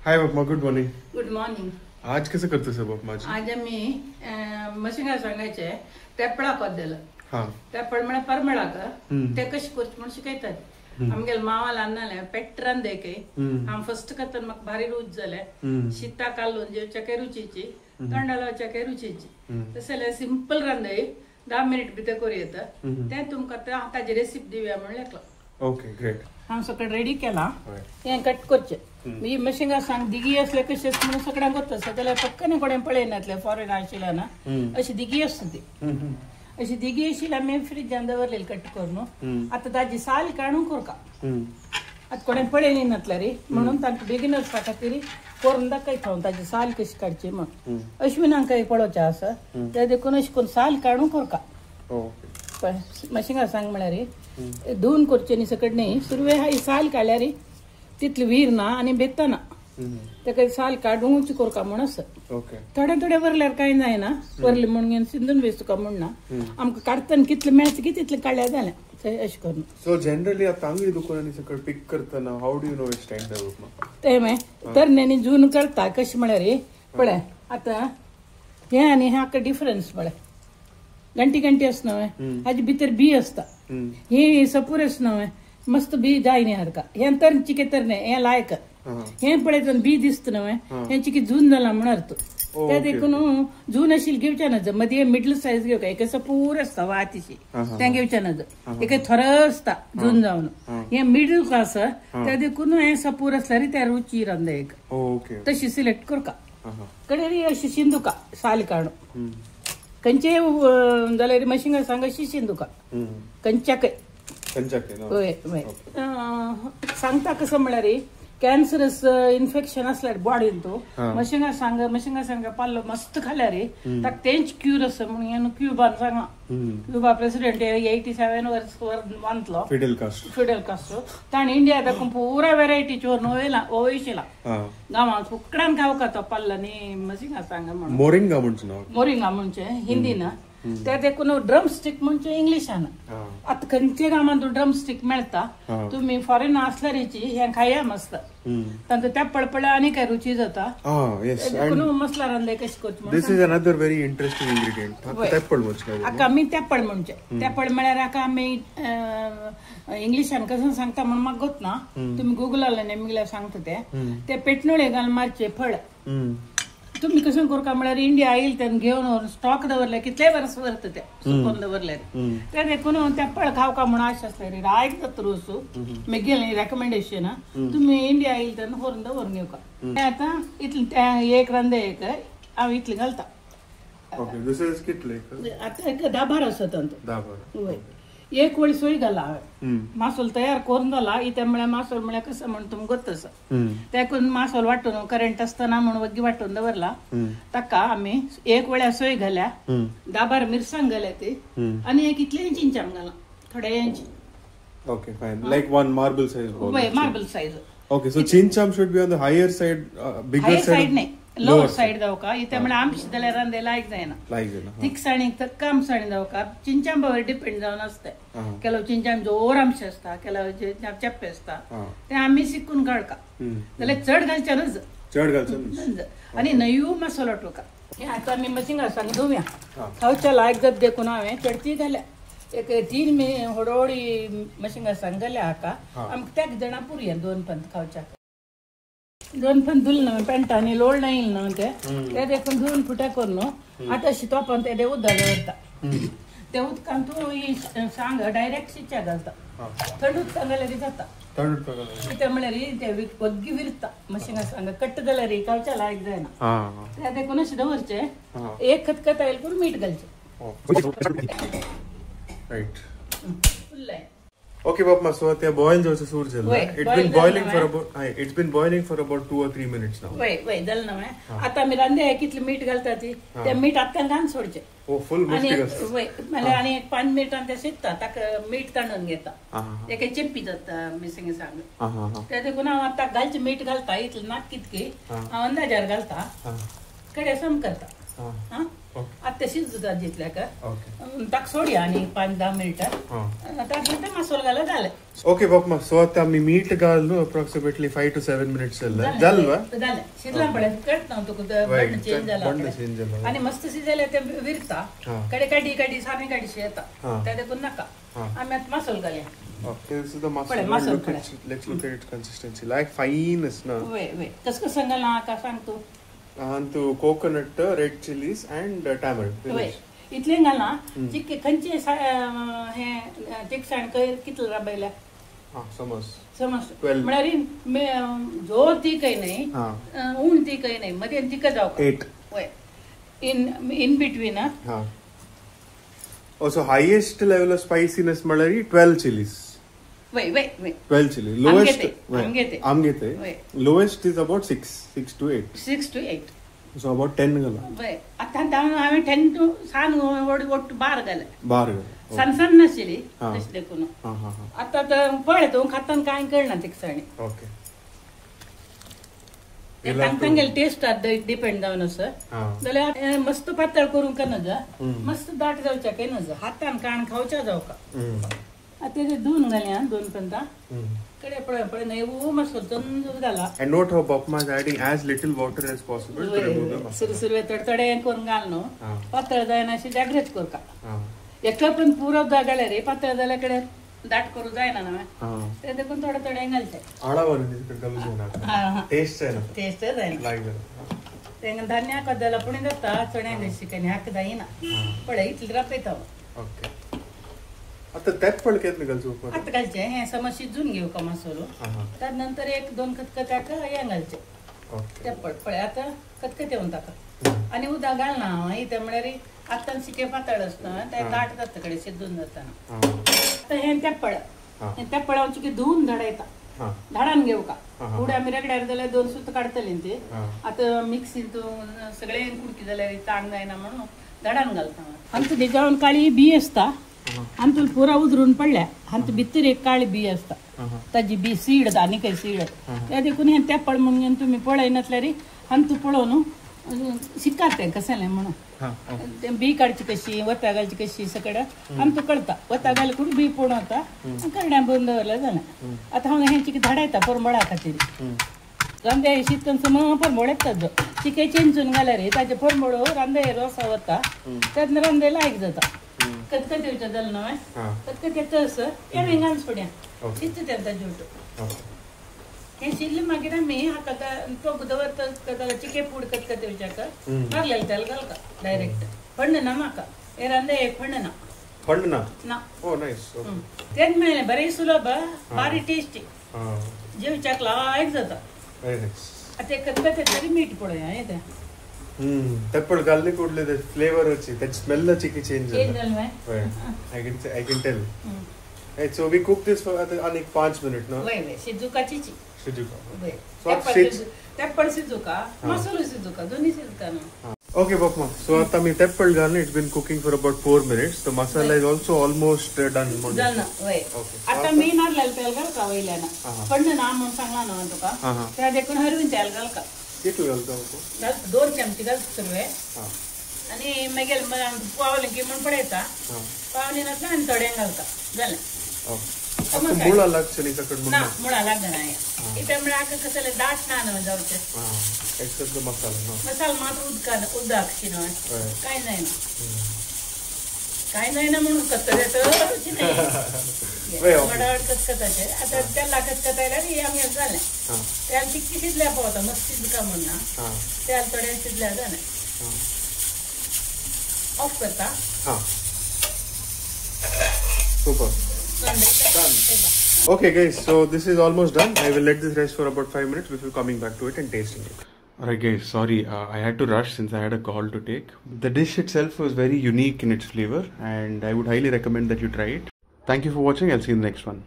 हाय बापमा, good morning. Good morning. आज कसं करतोस बापमा? आज आम्ही मशिंगा सांगायचे तेपळा बद्दल. हा तेपळ म्हळ्यार परमळाक ते कशें करचें म्हण शिकयतात. आमगेले मावाल अन्नाले पेट्रान देखय हांव फर्स्ट करतना म्हाका भारी रूच जाले. शीता कालून जेवच्याकय रुचीची, तोंडा लावच्याकय रुचीची. तशें जाल्यार सिंपल रांदय 10 मिनिट भितर करूं येता. तें तुमकां ताजी रेसिपी दिवया म्हण लेखला. Okay, great. हांव सगळें रेडी केलां. हें कट करचें. ही मशिंगा सांग दिगी असले कशें म्हणून सगळ्यांक करता जाल्यार पक्कन कोणें पळयनातले फॉरेन आशिल्ल्या ना अशी दिगी आसता ती. अशी दिगी आशिल्ली आमी फ्रिजान दवरलेली कट करून. आतां ताजी साल काडून करका. आतां कोणें पळयली नातले रे म्हणून तांकां बिगिनर्सा खातीर करून दाखयता हांव ताजी साल कशी काडची म्हण. अश्विनांकाय पळोवचें आसा ते देखून अशें करून साल काडून करका. मशिंगा सांग म्हळ्यार धुवन करचे न्ही सकट न्ही. सुरवे ही साल काडल्यार तितली वीर ना आनी बेत्ता ना. ताका साल काडूंच करका म्हण आसा. थोडे थोडे वरल्यार कांय जायना. वरले म्हणून सिंधून वेचुका म्हण ना. आमकां काडटना कितलें मेळटा की तितलें काडल्यार जालें. अशें करून सो जनरली आतां तांबडी दुकानांनी सकट पिक करतना how do you know it stand ते मागीर तरण्यांनी जून करता कशें म्हळ्यार पळय आतां हें आनी हें हाका डिफरन्स पळय. गंटी गंटी आसना हाजे भितर बी आसता. ही सपूर आसना मस्त बी जायनी सारका. हें तर चिके तरणे हें लायक. हें पळयतना बी दिसता न्हय हें चिके जून जाला म्हण अर्थ. ते देखून जून आशिल्ली घेवचें नज. मदीं मिडल सायज घेवका. एक सपूर आसता वातीशी तें घेवचें नज. एक थर आसता जून जावन. हें मिडल क्लास ते देखून हें सपूर आसल्यार त्या रुची रांदा एक तशी सिलेक्ट करका. कडेन अशी शिंदुका साल काडून कंचे जाल्यार मशिंगा सांग अशी शिंदुका कंच्याकय. होय होय. सांगता कसं म्हळ्यार कॅन्सरस इन्फेक्शन असल्यार बॉडीन तो मशिंगा सांग पाल्लो मस्त खाल्यार ताका तेंच क्यूर आसा म्हणून क्युबान सांगा. क्युबा प्रेसिडेंट 87 वर्स बांदलो फिडेल कास्ट्रो. ताणें इंडिया दाखोवन पुरा वेरायटीची वयशिला गांवांत फुकडान खावका तो पाल्ला न्ही मशिंगा सांग म्हणून. मोरिंगा म्हणचे हिंदीन. ते देखून ड्रम स्टिक म्हणजे इंग्लिशान. आता खंयच्या गांवांत ड्रम स्टिक मेळटा. तुम्ही फॉरेन आसल्यार हें खाया मस्त. तांकां त्या पळपळ्या आनी काय रुची जाता. मसला रांदले कशें करचें. This is another very interesting ingredient. हाका आमी तेपळ म्हणचे. तेपळ म्हळ्यार हाका आमी इंग्लिशान कसं सांगता म्हणून म्हाका गोत ना. तुम्ही गुगलार नेमिल्यार सांगता ते पेटनोळे घालून मारचे फळ. तुम्ही कसं करका म्हळ्यार इंडिया येईल तेन्ना घेवन स्टॉक दवरले कितले वर्स व्हरता ते सुकोवन दवरल्यार. ते देखून ते फळ खावका म्हण आशा आसल्यार आयकता रोसू मेगेलें रेकमेंडेशन तुम्ही इंडिया येईल तेन्ना व्हरून दवरून घेवका. आतां इतलें एक रांदे एक हांव इतलें घालता. आतां 10-12 आसा तांचो. एक वळी सोय घाला हांवें. मासोल तयार करून जाला. इथे म्हळ्यार मासोल म्हळ्यार कसं म्हण तुमकां गोत आसा. तेकून मासोल वांटून करंट आसतना म्हण वग्गी वांटून दवरला. ताका आमी एक वळ्या सोय घाल्या 10-12 मिरसांग घाल्या ती आनी एक इतलें चिंचाम घाला थोडे यांची. Okay fine. Like one marble size. वय मार्बल साइज. ओके सो चिंचाम should be on the higher side. Bigger side नाही लोअर साइड जावका. इथे म्हळ्यार आमची जाल्यार रांदे लायक जायना. तिखसाणीक तर कामसाणी जावका. चिंचांबावर डिपेंड जावन आसता. केलो चिंचाम जोर आमचे आसता केलो चेप्पे आसता ते आमी शिकून काडका. जाल्यार चड घालचें आनी न्हयू मसालो ठोका. हें आतां आमी मशिंगा सांग धुवया. खावच्या लायक जात देखून हांवें चडती घाल्या. एक 3 हडोळी मशिंगा सांग घाल्या हाका. आमकां त्याक जाणां पुरया 2 पंत खावच्या. 2 पंत धुले न्हय पेंटांनी लोळ येईल न्हय ते देखून धुवन फुट्या करून आतां अशी तोपान ते उदक दवरता. ते उदकान तूं ही सांग डायरेक्ट शिच्या घालता. थंड उदकान घाल्यार जाता. कित्याक म्हळ्यार ते वग्गी विरता मशिंगा सांग कट्ट जाल्यार खावच्या लायक जायना. ते देखून अशें दवरचें. एक खतखत आयल करून मीठ घालचें. Right. Okay, Bapma, so the boil also source jalla. It's been boiling for about 2 or 3 minutes now. Wait, dal na hai. Ata mi rande kitli meat galta ti. Te meat atkan gan sodche. Oh, full mustigas. Wait, mala ani 5 minute ante sitta tak meat tanun geta. Ek cheppi jatta missing sang. Te dekuna ata galch meat galta itli nak kitki. Andajar galta. Kade sam karta. आता शिजता जितल्या का okay ताक सोडया आणि 5-10 मिनिटं ताक मसाला घाला झालं. Okay बाप्पा so आता आम्ही मीठ घालू अप्रॉक्सिमेटली 5 to 7 minutes झालं शिजला पडे कट नव्हतं बंड चेंज झाला आणि मस्त शिजायला ते विरता कडे काढी सारणी काढीशी येतात त्या देखून नका आम्ही आता मसाला घालूया. Okay, this is the masala. Let's look at its consistency. Like fine is na. Wait. कसं सांगायला का सांगतो? And coconut, red chilies and tamarind. Wait. इथले घालना चिक्के खंचे हे टेक्सान कितलं राबायला? समज 12 म्हणारी जो ती काही नाही ऊन ती काही नाही मध्ये ती का जाऊ 8 Wait. In between Also highest level of spiciness म्हणारी 12 chilies. Wait. 12 chili. Lowest. I'm getting. Lowest is about 6 to 8. 6 to 8. So about 10 gala. Wait. आता आम्ही 10 to 7 वोट 12 घाले. 12 सण नसली तशी देखून. आता तर पळतो खाताना काय कळणार तिकसाणी. ओके. तांगेल टेस्ट डिपेंड जावन असं जाल्यार मस्त पातळ करून का नजा मस्त दाट जावच्या काय नजा हातान काण खावच्या जाव का आता ते धुवून घाल्या 2 पंता कडे पळे नाही मस्त चंद झाला. And note how Bapma is adding as little water as possible to remove the masala. सुरसुरवे तडतडे करून घालनो पातळ जायना अशी जागृत कर का एका पण पुरो जागाले रे पातळ झाल्याकडे दाट करू जायना ना ते देखून थोडं थोडं घालते आळावर गलूज होणार टेस्ट आहे ना टेस्ट जायना ते धान्य कदला पुणे देता चण्या देशी काही हाकदा येईना पळे इथली राहता. ओके आता त्यात पण केत निघालचो आता घालचे हे समज शिजून घेऊ का मसालो त्यानंतर 1-2 खतखत्या का या घालचे त्या पळे आता खतखते होऊन टाका आणि उदा घालना इथे म्हणजे आता शिके पातळ असतं त्या दाट जातकडे शिजून जाताना आता हे त्या पळावची की धुवून झाडायता झाडान घेऊ का पुढे आम्ही रगड्यार जाल्यार 2 सुत काढतले ते आता मिक्सीन तू सगळे कुडकी जाल्यार ताण जायना म्हणून झाडान घालता आमचं त्याच्यावर काळी बी असता आमचं पुरा उधरून पडल्या आमचं भितर एक काळी बी असता ताजी बी सीड आणि काही सीड त्या देखून हे त्या पळ म्हणून तुम्ही पळय नसल्या रे आमचं पळवून शिकाते कसाले म्हणून ते बी काढची कशी वता घालची कशी सगळं आमचं कळता वता घाल कुठे बी पोण होता करड्या बंद दवरला जाणं आता हांव ह्यांची धाडायता परमळा खातीर रांदे शीतकन सम परमळ येतात चिके चिंचून घाल्या रे ताजे परमळो रांदे रसा वता त्यातनं रांदे लायक जाता कतकतेच्या जाल ना कतकतेचं असं या वेंगान सोड्या शिजते त्यांचा जोट हे शिल्ले मागीर आमी हाका तो बुधवार चिके पूड कतकते विचारका मारलेला त्याला घाल का डायरेक्ट फंड ना म्हाका हे रांदे एक फंड ना ओ नाईस तेच मेळ्ळें बरें सुलभ भारी टेस्टी जेवच्याक लायक जाता आता कतकते तरी मीठ पळया हे त्या तेपळ घालले कुडले ते फ्लेवर వచ్చి that smell चिकी चेंज झाला I can tell. So we cook this for अनेक 5 minutes ना वय शिजुकाची तेपळ शिजुका मसालो शिजुका दोन्ही शिजता ना. Okay Bapma, so आता मी तेपळ घालले it's been cooking for about 4 minutes. The masala is also almost done. Done वय आता मी नारळाला तेल घाल का वयल्याना पण ना म्हणून सांगला ना तुका त्या देखून हरवीन तेल घाल का किती घालतो 2 चमचे घालतो सर्वे आणि मागीर पावले की म्हणून पडायचा पावले नसला आणि थोडे घालता झालं मुळा लागছে नी सकड ना मुळा लागना इथे म्हणजे आका कसले दाट ना जाऊचे एक्सेप्ट द मसाला मात्र उदाक्षी ना काय नाही ना म्हणून कतरेत कतकताचे आता त्याला कतकतायला आम्ही झाले त्याला चिक्की शिजल्या पावता मस्त शिजका म्हणून त्याला थोड्या शिजल्या झाले ऑफ करता super done. Okay guys, so this is almost done. I will let this rest for about 5 minutes before coming back to it and tasting it. Alright guys, sorry, I had to rush since I had a call to take. The dish itself was very unique in its flavor and I would highly recommend that you try it. Thank you for watching. I'll see you in the next one.